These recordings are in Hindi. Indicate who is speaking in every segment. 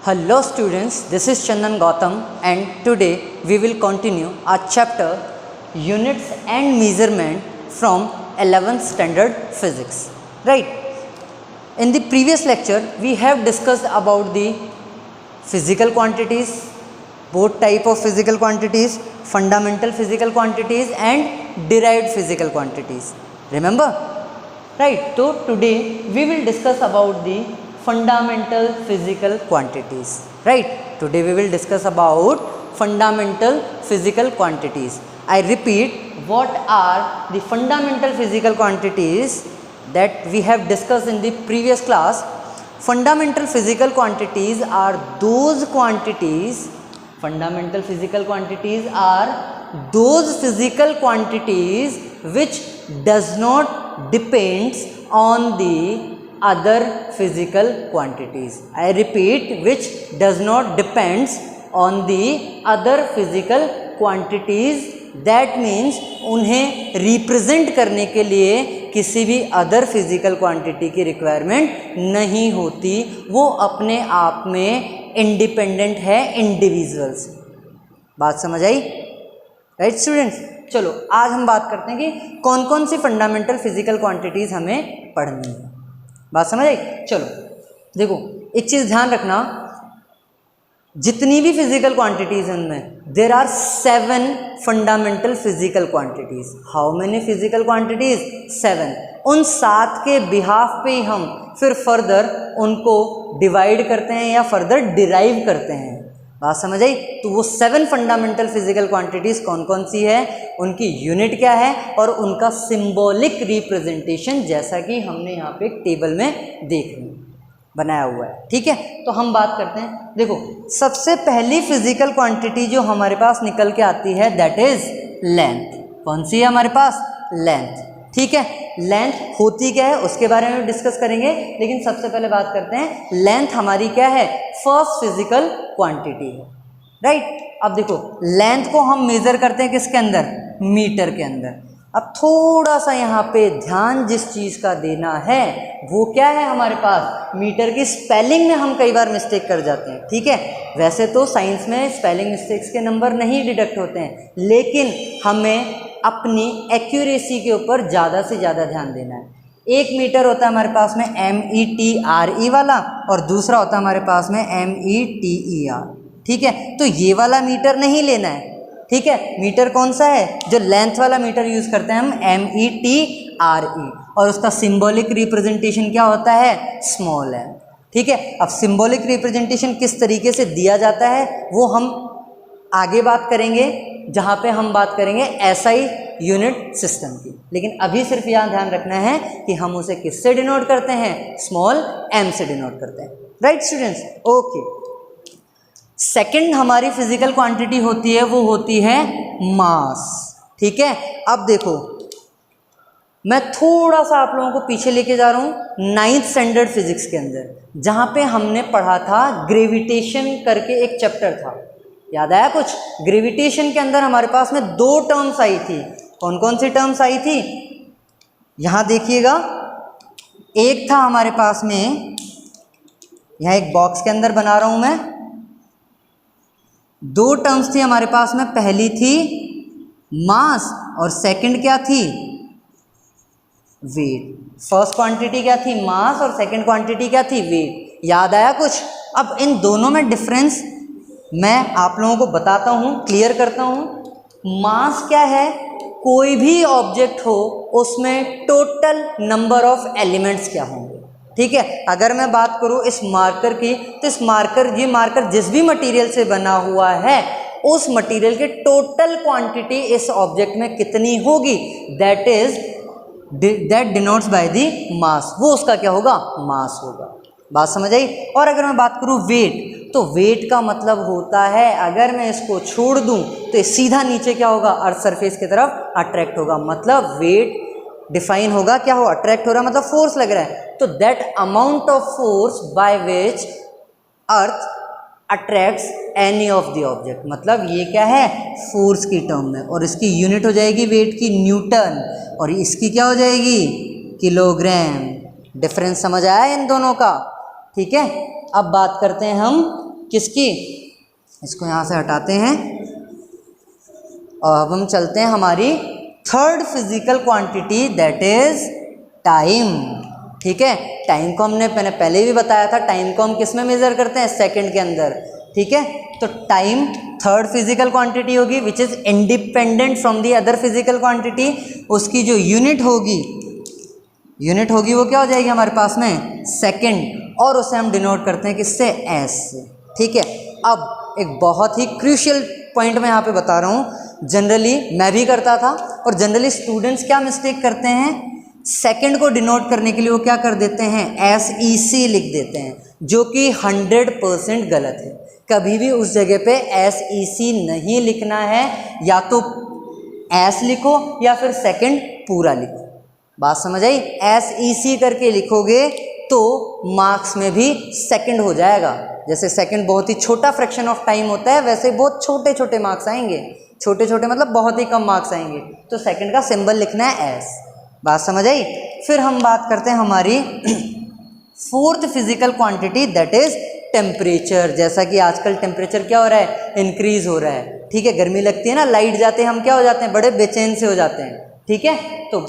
Speaker 1: Hello students, this is Chandan Gautam and today we will continue our chapter Units and Measurement from 11th Standard Physics. Right. In the previous lecture we have discussed about the physical quantities, both type of physical quantities, fundamental physical quantities and derived physical quantities. Remember? Right. So today we will discuss about the fundamental physical quantities. Right. Today we will discuss about fundamental physical quantities. I repeat, what are the fundamental physical quantities that we have discussed in the previous class? Fundamental physical quantities are those quantities, fundamental physical quantities are those physical quantities which does not depends on the other physical quantities. I repeat, which does not depends on the other physical quantities. That means उन्हें रिप्रेजेंट करने के लिए किसी भी अदर फिजिकल क्वांटिटी की रिक्वायरमेंट नहीं होती, वो अपने आप में इंडिपेंडेंट है इंडिविजुअल्स। बात समझ आई? राइट स्टूडेंट्स, चलो आज हम बात करते हैं कि कौन कौन सी फंडामेंटल फिजिकल क्वांटिटीज हमें पढ़नी है। बात समझ आई? चलो देखो, एक चीज़ ध्यान रखना, जितनी भी फिजिकल क्वांटिटीज हैं उनमें there are 7 fundamental physical quantities. How many physical quantities? 7। उन 7 के बिहाफ पे ही हम फिर फर्दर उनको डिवाइड करते हैं या फर्दर डिराइव करते हैं। बात समझ आई? तो वो 7 फंडामेंटल फिजिकल क्वांटिटीज कौन कौन सी है, उनकी यूनिट क्या है और उनका सिंबॉलिक रिप्रेजेंटेशन, जैसा कि हमने यहाँ पे एक टेबल में देख रहे हैं बनाया हुआ है। ठीक है, तो हम बात करते हैं। देखो, सबसे पहली फिजिकल क्वांटिटी जो हमारे पास निकल के आती है दैट इज लेंथ। कौन सी है हमारे पास? लेंथ। ठीक है, लेंथ होती क्या है उसके बारे में डिस्कस करेंगे, लेकिन सबसे पहले बात करते हैं लेंथ हमारी क्या है, फर्स्ट फिजिकल क्वांटिटी है। राइट। अब देखो, लेंथ को हम मेजर करते हैं किसके अंदर? मीटर के अंदर। अब थोड़ा सा यहाँ पे ध्यान जिस चीज़ का देना है वो क्या है हमारे पास, मीटर की स्पेलिंग में हम कई बार मिस्टेक कर जाते हैं। ठीक है, वैसे तो साइंस में स्पेलिंग मिस्टेक्स के नंबर नहीं डिडक्ट होते हैं, लेकिन हमें अपनी एक्यूरेसी के ऊपर ज़्यादा से ज़्यादा ध्यान देना है। एक मीटर होता है हमारे पास में METRE वाला और दूसरा होता है हमारे पास में METER। ठीक है, तो ये वाला मीटर नहीं लेना है। ठीक है, मीटर कौन सा है? जो लेंथ वाला मीटर यूज़ करते हैं हम METRE, और उसका सिंबॉलिक रिप्रेजेंटेशन क्या होता है? स्मॉल है। ठीक है, अब सिंबॉलिक रिप्रेजेंटेशन किस तरीके से दिया जाता है वो हम आगे बात करेंगे, जहाँ पे हम बात करेंगे SI यूनिट सिस्टम की। लेकिन अभी सिर्फ यहाँ ध्यान रखना है कि हम उसे किससे डिनोट करते हैं? स्मॉल m से डिनोट करते हैं। Right students? ओके। सेकंड हमारी फिजिकल क्वांटिटी होती है वो होती है मास। ठीक है, अब देखो मैं थोड़ा सा आप लोगों को पीछे लेके जा रहा हूँ 9th स्टैंडर्ड फिजिक्स के अंदर, जहाँ पे हमने पढ़ा था ग्रेविटेशन करके एक चैप्टर था। याद आया कुछ? ग्रेविटेशन के अंदर हमारे पास में 2 टर्म्स आई थी। कौन कौन सी टर्म्स आई थी? यहाँ देखिएगा, एक था हमारे पास में, यहाँ एक बॉक्स के अंदर बना रहा हूँ मैं, 2 टर्म्स थी हमारे पास में। पहली थी मास और सेकंड क्या थी? वेट। फर्स्ट क्वांटिटी क्या थी? मास, और सेकंड क्वांटिटी क्या थी? वेट। याद आया कुछ? अब इन दोनों में डिफरेंस मैं आप लोगों को बताता हूँ, क्लियर करता हूँ। मास क्या है? कोई भी ऑब्जेक्ट हो उसमें टोटल नंबर ऑफ एलिमेंट्स क्या होंगे। ठीक है, अगर मैं बात करूँ इस मार्कर की, तो इस मार्कर, ये मार्कर जिस भी मटेरियल से बना हुआ है उस मटेरियल के टोटल क्वांटिटी इस ऑब्जेक्ट में कितनी होगी, that denotes by the mass. वो उसका क्या होगा? मास होगा। बात समझ आई? और अगर मैं बात करूँ वेट, तो वेट का मतलब होता है अगर मैं इसको छोड़ दूं तो सीधा नीचे क्या होगा? अर्थ सरफेस की तरफ अट्रैक्ट होगा। मतलब वेट डिफाइन होगा क्या हो? अट्रैक्ट हो रहा है, मतलब फोर्स लग रहा है। तो that amount of force by which earth attracts any of the object, मतलब ये क्या है? फोर्स की टर्म में, और इसकी यूनिट हो जाएगी वेट की न्यूटन, और इसकी क्या हो जाएगी? किलोग्राम। डिफरेंस समझ आया इन दोनों का? ठीक है, अब बात करते हैं हम किसकी, इसको यहाँ से हटाते हैं और अब हम चलते हैं हमारी third physical quantity that is time. ठीक है, टाइम को मैंने पहले भी बताया था, टाइम को हम किस में मेज़र करते हैं, सेकंड के अंदर। ठीक है, तो टाइम थर्ड फिजिकल क्वांटिटी होगी which is independent from the other physical quantity. उसकी जो यूनिट होगी वो क्या हो जाएगी हमारे पास में, सेकंड, और उसे हम डिनोट करते हैं किससे, एस से। ठीक है, अब एक बहुत ही क्रूशियल पॉइंट मैं यहाँ पे बता रहा हूँ, जनरली मैं भी करता था और जनरली स्टूडेंट्स क्या मिस्टेक करते हैं, सेकंड को डिनोट करने के लिए वो क्या कर देते हैं, एस ई सी लिख देते हैं, जो कि 100% गलत है। कभी भी उस जगह पे एस ई सी नहीं लिखना है, या तो एस लिखो या फिर सेकंड पूरा लिखो। बात समझ आई, एस ई सी करके लिखोगे तो मार्क्स में भी सेकंड हो जाएगा। जैसे सेकंड बहुत ही छोटा फ्रैक्शन ऑफ टाइम होता है, वैसे बहुत छोटे छोटे मार्क्स आएंगे, छोटे छोटे मतलब बहुत ही कम मार्क्स आएंगे, तो सेकंड का सिंबल लिखना है एस। बात समझ आई। फिर हम बात करते हैं हमारी fourth physical quantity that is temperature. जैसा कि आजकल टेम्परेचर क्या हो रहा है, इंक्रीज हो रहा है। ठीक है, गर्मी लगती है ना, लाइट जाते हैं हम क्या हो जाते हैं, बड़े बेचैन से हो जाते हैं। ठीक है, तो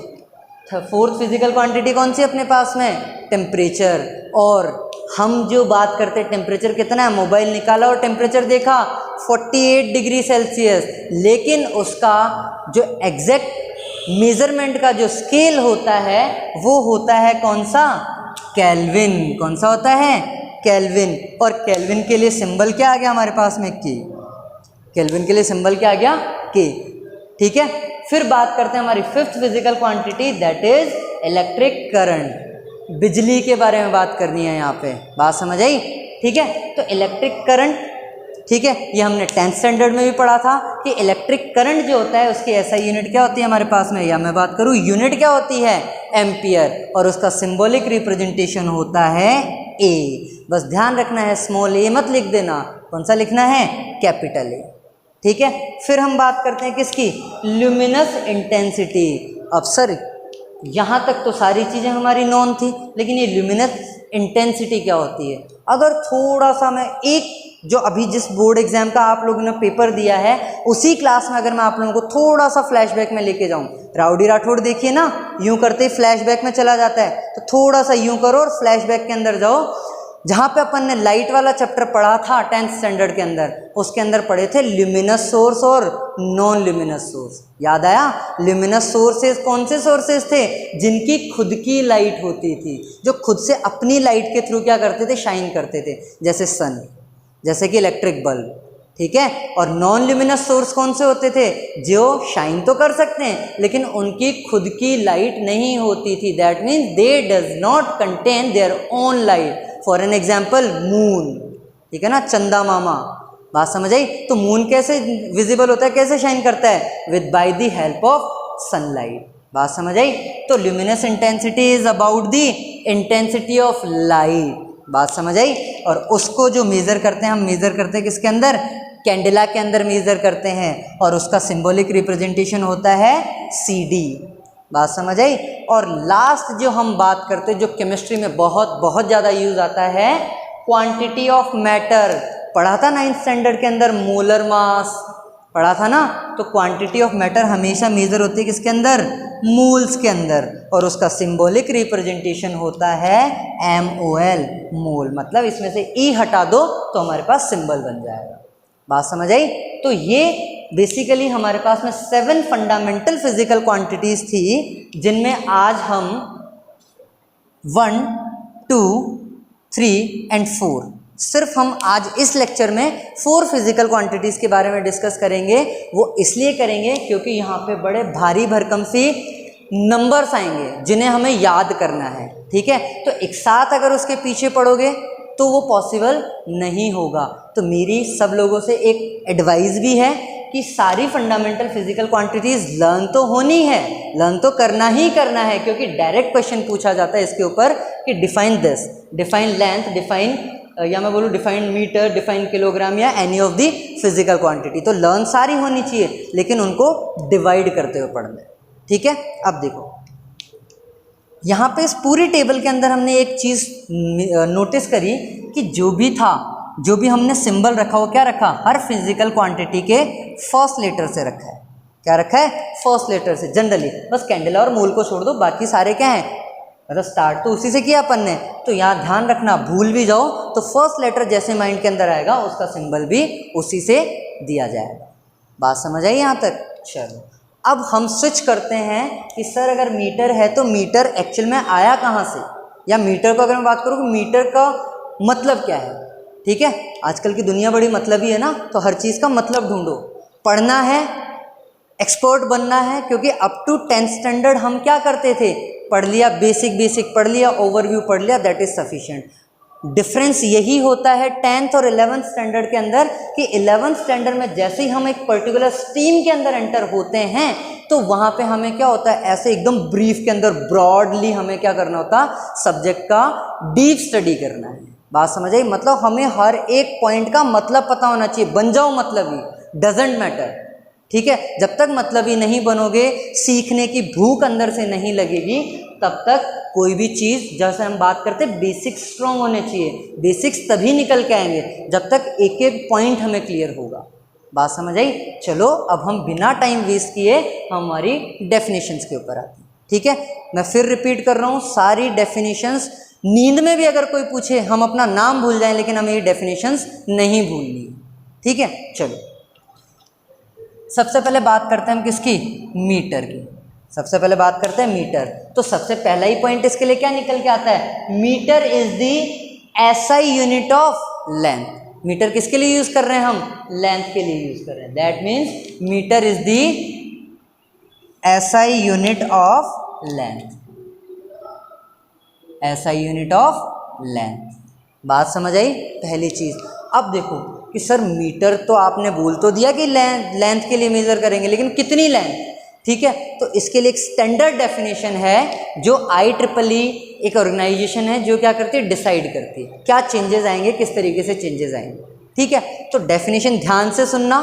Speaker 1: फोर्थ फिजिकल क्वांटिटी कौन सी अपने पास में, टेम्परेचर। और हम जो बात करते हैं टेम्परेचर कितना है, मोबाइल निकाला और टेम्परेचर देखा 48 डिग्री सेल्सियस, लेकिन उसका जो एग्जैक्ट मेजरमेंट का जो स्केल होता है वो होता है कौन सा, केल्विन। कौन सा होता है, केल्विन। और केल्विन के लिए सिंबल क्या आ गया हमारे पास में, के। केल्विन के लिए सिंबल क्या आ गया, के। ठीक है, फिर बात करते हैं हमारी fifth physical quantity that is electric current. बिजली के बारे में बात करनी है यहाँ पे, बात समझ आई। ठीक है, तो इलेक्ट्रिक करंट, ठीक है, ये हमने 10th स्टैंडर्ड में भी पढ़ा था कि इलेक्ट्रिक करंट जो होता है उसकी ऐसा यूनिट क्या होती है हमारे पास में, या मैं बात करूँ यूनिट क्या होती है, एम्पियर, और उसका सिंबॉलिक रिप्रेजेंटेशन होता है ए। बस ध्यान रखना है, स्मॉल ए मत लिख देना, कौन सा लिखना है, कैपिटल ए। ठीक है, फिर हम बात करते हैं किसकी, ल्यूमिनस इंटेंसिटी। अब सर यहाँ तक तो सारी चीज़ें हमारी नॉन थी, लेकिन ये ल्यूमिनस इंटेंसिटी क्या होती है, अगर थोड़ा सा मैं एक जो अभी जिस बोर्ड एग्जाम का आप लोगों ने पेपर दिया है उसी क्लास में अगर मैं आप लोगों को थोड़ा सा फ्लैशबैक में लेके जाऊं, राउडी राठौड़ देखिए ना, यूं करते ही फ्लैशबैक में चला जाता है, तो थोड़ा सा यूं करो और फ्लैशबैक के अंदर जाओ। जहाँ पे अपन ने लाइट वाला चैप्टर पढ़ा था 10th स्टैंडर्ड के अंदर, उसके अंदर पढ़े थे ल्यूमिनस सोर्स और नॉन ल्यूमिनस सोर्स। याद आया, ल्यूमिनस सोर्सेज कौन से सोर्सेज थे, जिनकी खुद की लाइट होती थी, जो खुद से अपनी लाइट के थ्रू क्या करते थे, शाइन करते थे, जैसे सन, जैसे कि इलेक्ट्रिक बल्ब। ठीक है, और नॉन ल्यूमिनस सोर्स कौन से होते थे, जो शाइन तो कर सकते हैं लेकिन उनकी खुद की लाइट नहीं होती थी, that means they does not contain their own light. For an example moon, ठीक है ना, चंदा मामा। बात समझ आई। तो मून कैसे विजिबल होता है, कैसे शाइन करता है, with by the help of sunlight. बात समझ आई। तो luminous intensity is about the intensity of light. बात समझ आई। और उसको जो मेज़र करते हैं, हम मेज़र करते हैं किसके अंदर, कैंडेला के अंदर मेज़र करते हैं, और उसका सिंबॉलिक रिप्रेजेंटेशन होता है CD। बात समझ आई। और लास्ट जो हम बात करते हैं, जो केमिस्ट्री में बहुत बहुत ज़्यादा यूज़ आता है, क्वांटिटी ऑफ मैटर। पढ़ा था 9th स्टैंडर्ड के अंदर, मोलर मास पढ़ा था ना। तो क्वांटिटी ऑफ मैटर हमेशा मेज़र होती है किसके अंदर, मोल्स के अंदर, और उसका सिंबॉलिक रिप्रेजेंटेशन होता है MOL, मोल। मतलब इसमें से E हटा दो तो हमारे पास सिंबल बन जाएगा। बात समझ आई। तो ये बेसिकली हमारे पास में 7 फंडामेंटल फिजिकल क्वांटिटीज़ थी, जिनमें आज हम 1, 2, 3 एंड 4, सिर्फ हम आज इस लेक्चर में 4 फिजिकल क्वांटिटीज़ के बारे में डिस्कस करेंगे। वो इसलिए करेंगे क्योंकि यहाँ पे बड़े भारी भरकम सी नंबर्स आएंगे जिन्हें हमें याद करना है। ठीक है, तो एक साथ अगर उसके पीछे पढ़ोगे तो वो पॉसिबल नहीं होगा। तो मेरी सब लोगों से एक एडवाइस भी है कि सारी फंडामेंटल फिजिकल क्वांटिटीज़ लर्न तो होनी है, लर्न तो करना ही करना है, क्योंकि डायरेक्ट क्वेश्चन पूछा जाता है इसके ऊपर कि define this, define length, define, या मैं बोलूँ डिफाइन मीटर, डिफाइन किलोग्राम, या any of the physical quantity. तो लर्न सारी होनी चाहिए, लेकिन उनको डिवाइड करते हुए पढ़ना है। ठीक है, अब देखो यहाँ पे इस पूरी टेबल के अंदर हमने एक चीज़ नोटिस करी कि जो भी था जो भी हमने सिंबल रखा वो क्या रखा, हर फिजिकल क्वांटिटी के फर्स्ट लेटर से रखा है। क्या रखा है, फर्स्ट लेटर से जनरली। बस कैंडला और मोल को छोड़ दो, बाकी सारे क्या हैं, मतलब स्टार्ट तो उसी से किया अपन ने। तो यहाँ ध्यान रखना, भूल भी जाओ तो फर्स्ट लेटर जैसे माइंड के अंदर आएगा उसका सिंबल भी उसी से दिया जाएगा। बात समझ आई यहाँ तक? चलो अब हम स्विच करते हैं कि सर अगर मीटर है तो मीटर एक्चुअल में आया कहाँ से, या मीटर को अगर मैं बात करूँ मीटर का मतलब क्या है। ठीक है, आजकल की दुनिया बड़ी मतलबी है ना, तो हर चीज़ का मतलब ढूंढो। पढ़ना है, एक्सपर्ट बनना है, क्योंकि अप टू 10th स्टैंडर्ड हम क्या करते थे, पढ़ लिया, बेसिक पढ़ लिया, ओवरव्यू पढ़ लिया, दैट इज सफिशिएंट। डिफरेंस यही होता है 10th और 11th स्टैंडर्ड के अंदर कि 11th स्टैंडर्ड में जैसे ही हम एक पर्टिकुलर स्ट्रीम के अंदर एंटर होते हैं तो वहाँ पे हमें क्या होता है, ऐसे एकदम ब्रीफ के अंदर ब्रॉडली हमें क्या करना होता है, सब्जेक्ट का डीप स्टडी करना है। बात समझ आई? मतलब हमें हर एक पॉइंट का मतलब पता होना चाहिए। बन जाओ मतलब ही, डजेंट मैटर। ठीक है, जब तक मतलब ही नहीं बनोगे, सीखने की भूख अंदर से नहीं लगेगी, तब तक कोई भी चीज़, जैसे हम बात करते हैं बेसिक्स स्ट्रॉन्ग होने चाहिए। बेसिक्स तभी निकल के आएंगे जब तक एक एक पॉइंट हमें क्लियर होगा। बात समझ आई? चलो अब हम बिना टाइम वेस्ट किए हमारी डेफिनेशंस के ऊपर आते हैं। ठीक है, मैं फिर रिपीट कर रहा हूँ, सारी डेफिनेशंस, नींद में भी अगर कोई पूछे हम अपना नाम भूल जाएं लेकिन हमें ये डेफिनेशंस नहीं भूलनी। ठीक है, चलो सबसे पहले बात करते हैं हम किसकी, मीटर की। सबसे पहले बात करते हैं मीटर। तो सबसे पहला ही पॉइंट इसके लिए क्या निकल के आता है, metre is the SI unit of length. Metre किसके लिए यूज कर रहे हैं हम, लेंथ के लिए यूज कर रहे हैं। That means metre is the SI unit of length, SI unit of length. बात समझ आई? पहली चीज। अब देखो कि सर मीटर तो आपने बोल तो दिया कि लेंथ के लिए मेजर करेंगे, लेकिन कितनी लेंथ। ठीक है, तो इसके लिए एक स्टैंडर्ड डेफिनेशन है जो IEEE एक ऑर्गेनाइजेशन है जो क्या करती है, डिसाइड करती है क्या चेंजेस आएंगे, किस तरीके से चेंजेस आएंगे। ठीक है, तो डेफिनेशन ध्यान से सुनना।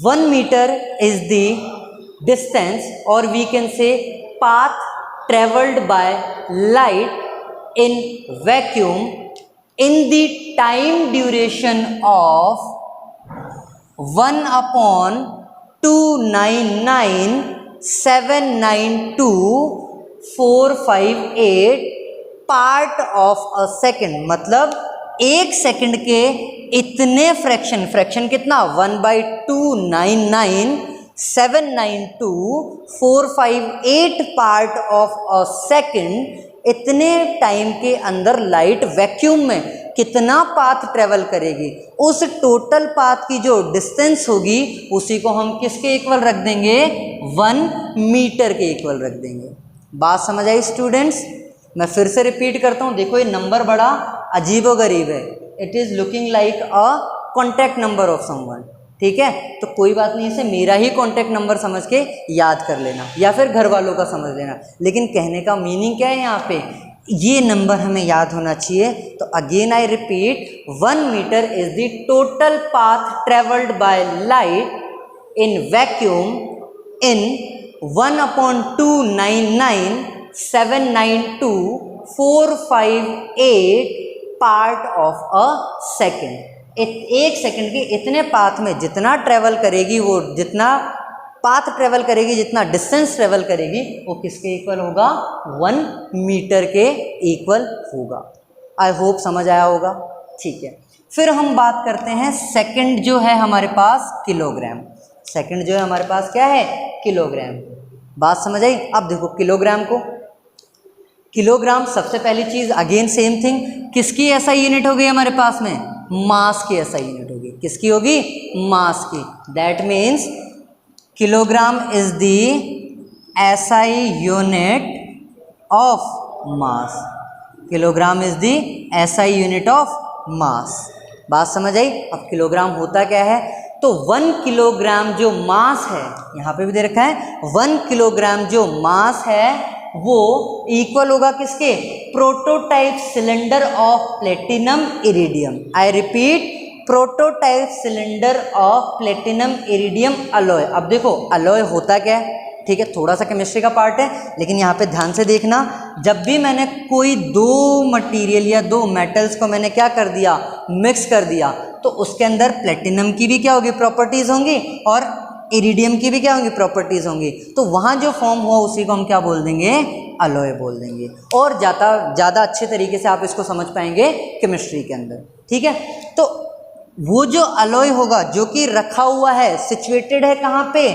Speaker 1: 1 मीटर इज द डिस्टेंस और we can say path travelled by light in vacuum in the time duration of 1/299,792,458 part of a second. मतलब एक सेकंड के इतने फ्रैक्शन कितना, 1/299,792,458 पार्ट ऑफ अ सेकेंड, इतने टाइम के अंदर लाइट वैक्यूम में कितना पाथ ट्रेवल करेगी, उस टोटल पाथ की जो डिस्टेंस होगी उसी को हम किसके इक्वल रख देंगे, 1 मीटर के इक्वल रख देंगे। बात समझ आई स्टूडेंट्स? मैं फिर से रिपीट करता हूँ। देखो ये नंबर बड़ा अजीब व गरीब है, it is looking like a contact number of someone. ठीक है, तो कोई बात नहीं, इसे मेरा ही कॉन्टैक्ट नंबर समझ के याद कर लेना या फिर घर वालों का समझ लेना। लेकिन कहने का मीनिंग क्या है यहाँ पे, ये नंबर हमें याद होना चाहिए। तो again I repeat, 1 metre is the total path travelled by light in vacuum इन 1/299,792,458 पार्ट ऑफ अ सेकेंड। एक सेकंड के इतने पाथ में जितना ट्रेवल करेगी, वो जितना पाथ ट्रेवल करेगी, जितना डिस्टेंस ट्रेवल करेगी, वो किसके इक्वल होगा, 1 मीटर के इक्वल होगा। आई होप समझ आया होगा। ठीक है, फिर हम बात करते हैं सेकंड जो है हमारे पास किलोग्राम। सेकंड जो है हमारे पास क्या है, किलोग्राम। बात समझ आई? अब देखो किलोग्राम को, किलोग्राम सबसे पहली चीज अगेन सेम थिंग, किसकी एसआई यूनिट हो गई हमारे पास में, मास की एसआई यूनिट होगी। किसकी होगी, मास की। That means kilogram is the SI unit of mass. Kilogram is the SI unit of mass. बात समझ आई? अब किलोग्राम होता क्या है, तो 1 किलोग्राम जो मास है, यहाँ पे भी दे रखा है 1 किलोग्राम जो मास है वो इक्वल होगा किसके, prototype cylinder of platinum iridium. I repeat, prototype cylinder of platinum iridium alloy. अब देखो अलॉय होता क्या है, ठीक है, थोड़ा सा केमिस्ट्री का पार्ट है, लेकिन यहाँ पे ध्यान से देखना, जब भी मैंने कोई दो मटेरियल या दो मेटल्स को मैंने क्या कर दिया, मिक्स कर दिया, तो उसके अंदर प्लेटिनम की भी क्या होगी, प्रॉपर्टीज़ होंगी, और इरिडियम की भी क्या होंगी, प्रॉपर्टीज़ होंगी। तो वहाँ जो फॉर्म हुआ उसी को हम क्या बोल देंगे, अलॉय बोल देंगे, और ज़्यादा अच्छे तरीके से आप इसको समझ पाएंगे केमिस्ट्री के अंदर, ठीक है। तो वो जो अलॉय होगा जो कि रखा हुआ है, सिचुएटेड है कहाँ पे,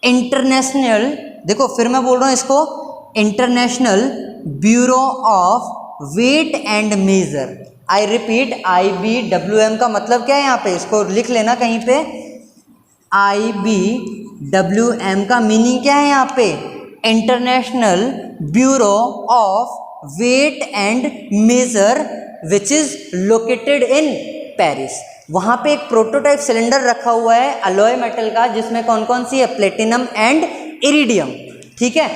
Speaker 1: इंटरनेशनल, देखो फिर मैं बोल रहा हूँ इसको, international bureau of weight and measure. I repeat, IBWM का मतलब क्या है यहाँ पे, इसको लिख लेना कहीं पे, IBWM का मीनिंग क्या है यहाँ पे, international bureau of weight and measure which is located in Paris. वहाँ पे एक प्रोटोटाइप सिलेंडर रखा हुआ है अलॉय मेटल का, जिसमें कौन कौन सी है, प्लेटिनम एंड इरिडियम, ठीक है,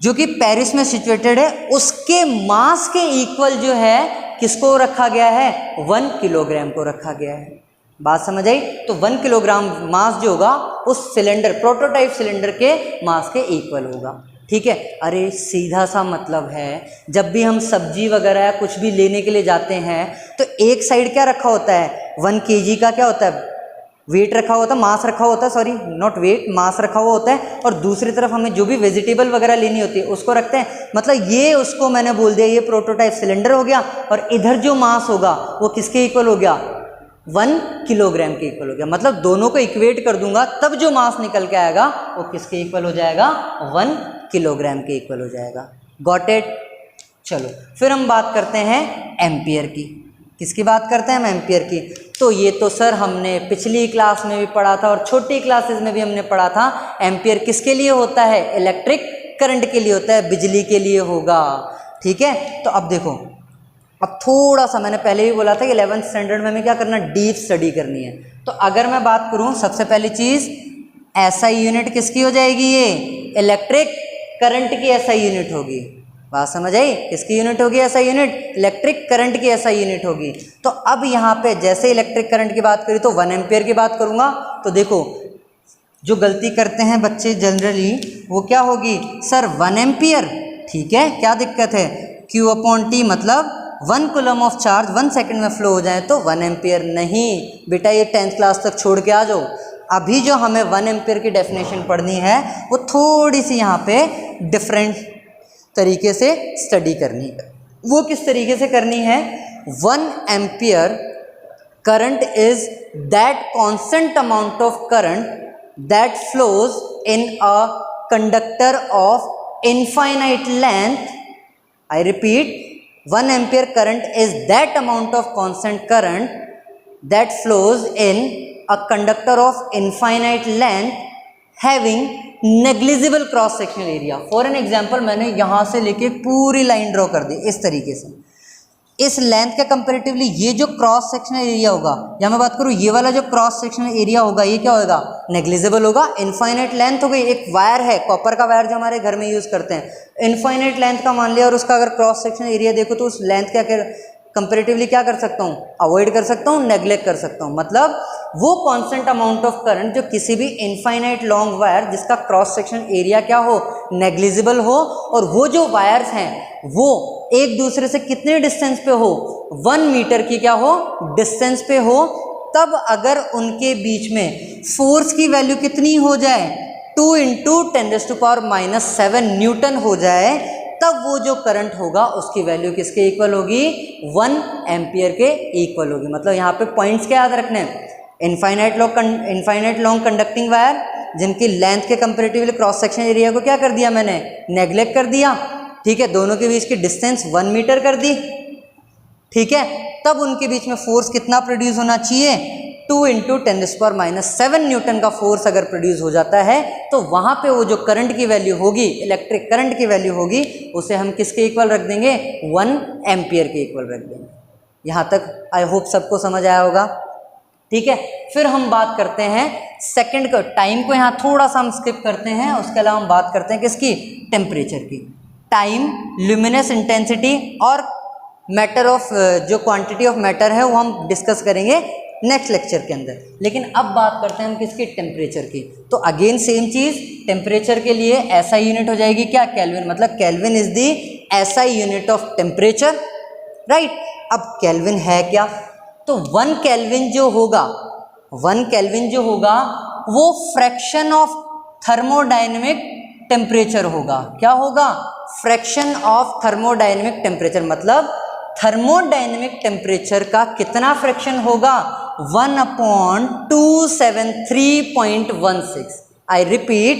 Speaker 1: जो कि पेरिस में सिचुएटेड है। उसके मास के इक्वल जो है किसको रखा गया है, 1 किलोग्राम को रखा गया है। बात समझ आई? तो 1 किलोग्राम मास जो होगा उस सिलेंडर, प्रोटोटाइप सिलेंडर के मास के इक्वल होगा, ठीक है। अरे सीधा सा मतलब है, जब भी हम सब्जी वगैरह या कुछ भी लेने के लिए जाते हैं तो एक साइड क्या रखा होता है, 1 kg का क्या होता है, वेट रखा होता है, मास रखा होता है, सॉरी नॉट वेट, मास रखा हुआ होता है, और दूसरी तरफ हमें जो भी वेजिटेबल वगैरह लेनी होती है उसको रखते हैं। मतलब ये उसको मैंने बोल दिया, ये प्रोटोटाइप सिलेंडर हो गया, और इधर जो मास होगा वो किसके इक्वल हो गया, 1 किलोग्राम के इक्वल हो गया। मतलब दोनों को इक्वेट कर दूंगा तब जो मास निकल के आएगा वो किसके इक्वल हो जाएगा, 1 किलोग्राम के इक्वल हो जाएगा। Got it? चलो फिर हम बात करते हैं एम्पियर की। किसकी बात करते हैं हम, एम्पियर की। तो ये तो सर हमने पिछली क्लास में भी पढ़ा था और छोटी क्लासेस में भी हमने पढ़ा था। एम्पियर किसके लिए होता है, इलेक्ट्रिक करंट के लिए होता है, बिजली के लिए होगा, ठीक है। तो अब देखो, अब थोड़ा सा मैंने पहले भी बोला था कि 11th स्टैंडर्ड में हमें क्या करना, डीप स्टडी करनी है। तो अगर मैं बात करूं, सबसे पहली चीज़ SI यूनिट किसकी हो जाएगी, ये इलेक्ट्रिक करंट की SI यूनिट होगी। बात समझ आई? किसकी यूनिट होगी SI यूनिट, इलेक्ट्रिक करंट की SI यूनिट होगी। तो अब यहाँ पे जैसे इलेक्ट्रिक करंट की बात करी तो 1 एम्पियर की बात करूँगा। तो देखो जो गलती करते हैं बच्चे जनरली वो क्या होगी, सर 1 एम्पियर, ठीक है, क्या दिक्कत है, Q/T मतलब 1 कूलम ऑफ चार्ज 1 सेकंड में फ्लो हो जाए तो 1 एम्पियर। नहीं बेटा, ये 10th क्लास तक छोड़ के आ जाओ। अभी जो हमें 1 एम्पियर की डेफिनेशन पढ़नी है वो थोड़ी सी यहाँ पे डिफरेंट तरीके से स्टडी करनी है। वो किस तरीके से करनी है, 1 ampere current is that constant amount of current that flows in a conductor of infinite length. I repeat, 1 ampere current is that amount of constant current that flows in a conductor of infinite length having negligible cross sectional area. For an example, मैंने यहाँ से लेके पूरी लाइन ड्रॉ कर दी इस तरीके से। इस लेंथ के कंपेरेटिवली ये जो क्रॉस सेक्शनल एरिया होगा, या मैं बात करूँ ये वाला जो क्रॉस सेक्शनल एरिया होगा, ये क्या होगा, नेग्लिजिबल होगा। इनफाइनाइट लेंथ हो गई, एक वायर है, कॉपर का वायर जो हमारे घर में यूज़ करते हैं, इनफाइनाइट लेंथ का मान लिया, और उसका अगर क्रॉस सेक्शनल एरिया देखो तो उस लेंथ क्या कंपेरेटिवली क्या कर सकता हूँ, अवॉइड कर सकता हूँ, नेग्लेक्ट कर सकता हूँ। मतलब वो कॉन्स्टेंट अमाउंट ऑफ करंट जो किसी भी इनफाइनाइट लॉन्ग वायर जिसका क्रॉस सेक्शन एरिया क्या हो, नेग्लिजिबल हो, और वो जो वायर्स हैं वो एक दूसरे से कितने डिस्टेंस पे हो, 1 मीटर की क्या हो, डिस्टेंस पे हो, तब अगर उनके बीच में फोर्स की वैल्यू कितनी हो जाए, 2 × 10⁻⁷ न्यूटन हो जाए, तब वो जो करंट होगा उसकी वैल्यू किसके इक्वल होगी, 1 एम्पियर के इक्वल होगी। मतलब यहाँ पे पॉइंट्स क्या याद रखने हैं, इनफाइनाइट लॉन्ग कंडक्टिंग वायर जिनकी लेंथ के कंपेरेटिवली क्रॉस सेक्शन एरिया को क्या कर दिया मैंने, नेग्लेक्ट कर दिया, ठीक है, दोनों के बीच की डिस्टेंस 1 मीटर कर दी, ठीक है, तब उनके बीच में फोर्स कितना प्रोड्यूस होना चाहिए, 2 × 10⁻⁷ न्यूटन का फोर्स अगर प्रोड्यूस हो जाता है तो वहाँ पे वो जो करंट की वैल्यू होगी, इलेक्ट्रिक करंट की वैल्यू होगी, उसे हम किसके इक्वल रख देंगे, 1 एम्पियर के इक्वल रख देंगे। यहाँ तक आई होप सबको समझ आया होगा, ठीक है। फिर हम बात करते हैं सेकंड का, टाइम को यहाँ थोड़ा सा हम स्किप करते हैं, उसके अलावा हम बात करते हैं किसकी, टेम्परेचर की। टाइम, ल्यूमिनस इंटेंसिटी और मैटर ऑफ जो क्वांटिटी ऑफ मैटर है वो हम डिस्कस करेंगे नेक्स्ट लेक्चर के अंदर। लेकिन अब बात करते हैं हम किसकी, टेम्परेचर की। तो अगेन सेम चीज़, टेम्परेचर के लिए SI यूनिट हो जाएगी क्या, केल्विन, मतलब kelvin is the SI unit of temperature, right. अब केल्विन है क्या, तो 1 केल्विन जो होगा, 1 केल्विन जो होगा वो फ्रैक्शन ऑफ थर्मोडायनेमिक टेम्परेचर होगा। क्या होगा, फ्रैक्शन ऑफ थर्मोडायनेमिक टेम्परेचर, मतलब थर्मोडायनेमिक टेम्परेचर का कितना फ्रैक्शन होगा, 1/273.16। आई रिपीट,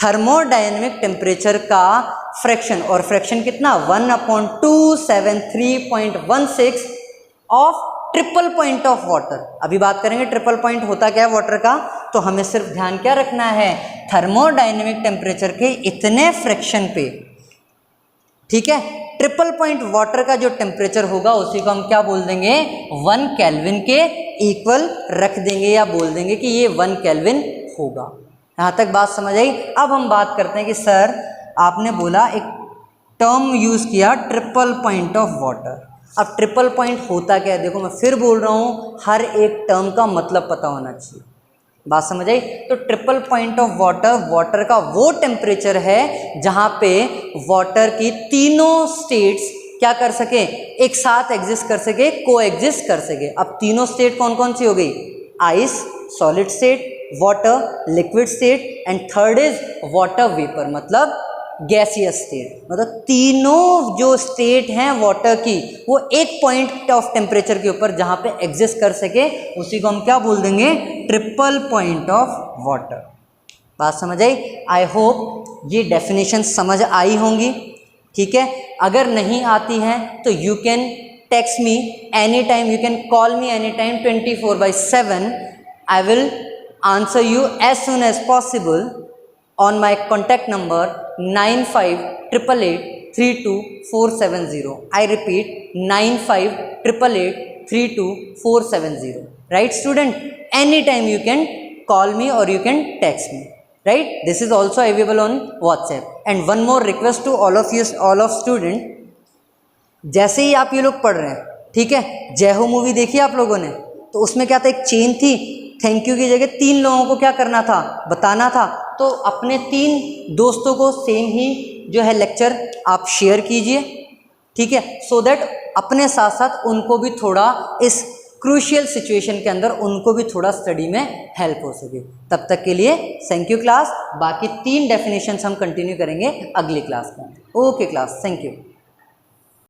Speaker 1: थर्मोडायनेमिक टेम्परेचर का फ्रैक्शन, और फ्रैक्शन कितना, 1/273.16 of triple point of water. अभी बात करेंगे ट्रिपल पॉइंट होता क्या है वाटर का, तो हमें सिर्फ ध्यान क्या रखना है, थर्मोडायनेमिक टेम्परेचर के इतने फ्रैक्शन पे, ठीक है। ट्रिपल पॉइंट वाटर का जो टेम्परेचर होगा उसी को हम क्या बोल देंगे, 1 केल्विन के इक्वल रख देंगे, या बोल देंगे कि ये 1 केल्विन होगा। यहाँ तक बात समझ आई। अब हम बात करते हैं कि सर आपने बोला एक टर्म यूज़ किया, ट्रिपल पॉइंट ऑफ वाटर। अब ट्रिपल पॉइंट होता क्या है, देखो मैं फिर बोल रहा हूँ, हर एक टर्म का मतलब पता होना चाहिए, बात समझ आई। तो triple point of water, water का वो टेम्परेचर है जहाँ पे वाटर की तीनों स्टेट्स क्या कर सके, एक साथ एग्जिस्ट कर सके, को एग्जिस्ट कर सके। अब तीनों स्टेट कौन कौन सी हो गई, ice solid state, water liquid state, and third is water vapour मतलब गैसियस स्टेट। मतलब तीनों जो स्टेट हैं वाटर की वो एक पॉइंट ऑफ टेम्परेचर के ऊपर जहाँ पे एग्जिस्ट कर सके उसी को हम क्या बोल देंगे, ट्रिपल पॉइंट ऑफ वाटर। बात समझ आई। आई होप ये डेफिनेशन समझ आई होंगी, ठीक है। अगर नहीं आती हैं तो you can text me any time, you can call me any time 24/7। I will answer you as soon as possible on my contact number 9588832470. I repeat 9588832470. Right student, anytime you can call me or you can text me, right? This is also available on WhatsApp. And one more request to all of you, all of student, जैसे ही आप ये लोग पढ़ रहे हैं, ठीक है, जय हो मूवी देखी आप लोगों ने, तो उसमें क्या था, एक चेन थी, थैंक यू की जगह 3 लोगों को क्या करना था, बताना था। तो अपने 3 दोस्तों को सेम ही जो है लेक्चर आप शेयर कीजिए, ठीक है, सो दैट अपने साथ साथ उनको भी थोड़ा इस क्रूशियल सिचुएशन के अंदर उनको भी थोड़ा स्टडी में हेल्प हो सके। तब तक के लिए थैंक यू क्लास। बाकी 3 डेफिनेशंस हम कंटिन्यू करेंगे अगली क्लास में। Okay class, thank you.